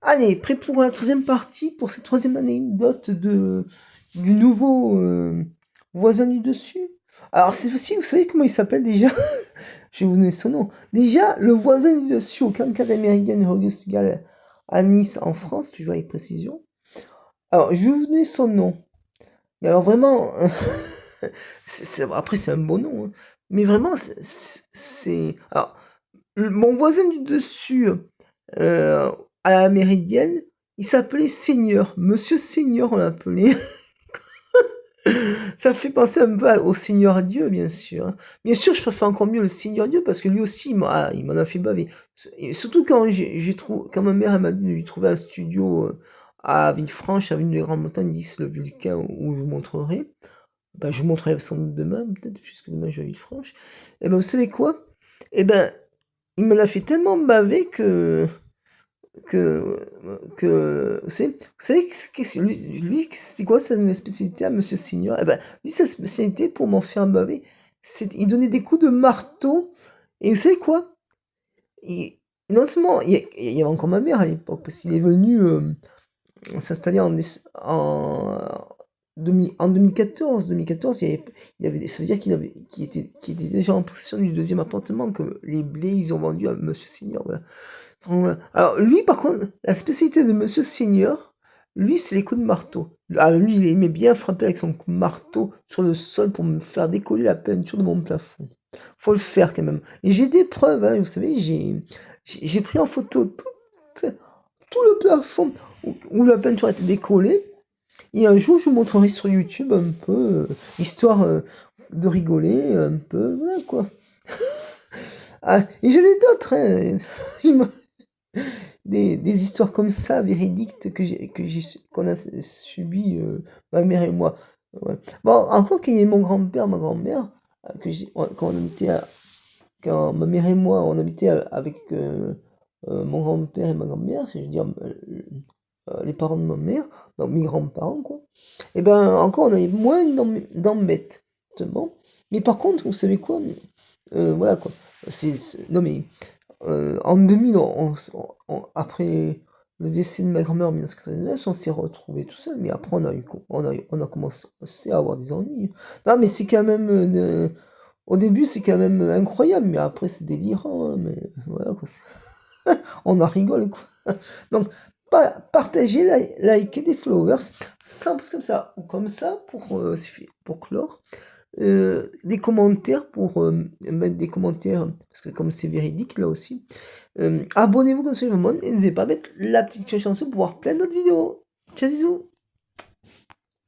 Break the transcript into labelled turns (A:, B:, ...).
A: Allez, prêt pour la troisième partie, pour cette troisième anecdote du nouveau voisin du dessus. Alors, c'est aussi, vous savez comment il s'appelle déjà? Je vais vous donner son nom. Déjà, le voisin du dessus au 44 américaine rue Gall à Nice, en France, toujours avec précision. Alors, je vais vous donner son nom. Mais alors, vraiment, après, c'est un bon nom, hein. Mais vraiment, alors, mon voisin du dessus, euh, à la Méridienne, il s'appelait Seigneur. Monsieur Seigneur, on l'appelait. Ça fait penser un peu au Seigneur Dieu, bien sûr, hein. Bien sûr, je préfère encore mieux le Seigneur Dieu parce que lui aussi, il m'en a fait baver. Et surtout quand quand ma mère elle m'a dit de lui trouver un studio à Villefranche, à une des grandes montagnes, 10, le Vulcain, où je vous montrerai. Ben, je vous montrerai sans doute demain, peut-être, puisque demain je vais à Villefranche. Et ben, vous savez quoi? Et ben, il m'en a fait tellement baver vous savez lui, c'était quoi sa spécialité à Monsieur Senior? Eh ben, lui, sa spécialité pour m'en faire baver, il donnait des coups de marteau, et vous savez quoi? Il, non seulement, il y avait encore ma mère à l'époque, parce qu'il est venu s'installer en 2014. 2014, ça veut dire qu'il était déjà en possession du deuxième appartement que les blés, ils ont vendu à Monsieur Senior, voilà. Ouais. Alors lui, par contre, la spécialité de Monsieur Senior, lui, c'est les coups de marteau. Ah, lui, il aimait bien frapper avec son coup de marteau sur le sol pour me faire décoller la peinture de mon plafond. Faut le faire quand même. Et j'ai des preuves, hein, vous savez, j'ai pris en photo tout le plafond où la peinture était décollée. Et un jour, je vous montrerai sur YouTube un peu, histoire de rigoler, un peu, voilà quoi. Ah, et j'en ai d'autres, hein. Des histoires comme ça, véridiques, qu'on a subi, ma mère et moi. Ouais. Bon, encore qu'il y ait mon grand-père, ma grand-mère, quand on habitait quand ma mère et moi, on habitait avec mon grand-père et ma grand-mère, je veux dire, les parents de ma mère, donc mes grands-parents, quoi. Et ben, encore, on avait moins d'embêtements. Mais par contre, vous savez quoi? Voilà, quoi. Non, mais en 2000, après le décès de ma grand-mère en 1999, on s'est retrouvés tout seul, mais après on a commencé à avoir des ennuis. Non, mais c'est quand même, au début c'est quand même incroyable, mais après c'est délirant, hein, mais voilà quoi. On en rigole quoi. Donc, partagez, likez des followers, ça comme ça, ou comme ça pour clore. Des commentaires pour mettre des commentaires, parce que comme c'est véridique là aussi. Abonnez-vous comme ça, et n'hésitez pas à mettre la petite cloche en dessous pour voir plein d'autres vidéos. Ciao, bisous!